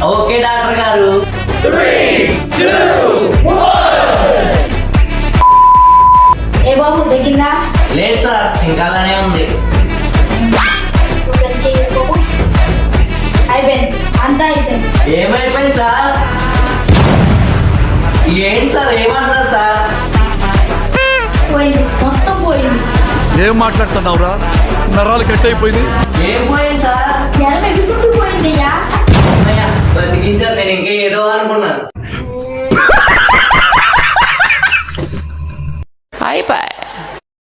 Okay doctor గారు. 3, 2, 1. ఏ బాబు తగ్గిందా? లేదు సార్, ఇంకా అలానే ఉంది. ఒకసారి చెయ్యి బాబు. అయిపోయింది, అంతా అయిపోయింది. ఏమైపోయింది సార్? ఏంటి సార్, ఏమంటారు సార్? పోయింది, మొత్తం పోయింది. ఏం మాట్లాడుతున్నావురా? నరాలు కట్ అయిపోయింది. ఏం పోయింది సార్? జ్వరం ఎగురుకుంటూ పోయింది అయ్యా. అమ్మయ్య, బతికించారు. నేను ఇంకా ఏదో అనుకున్నాను. అయిపోయి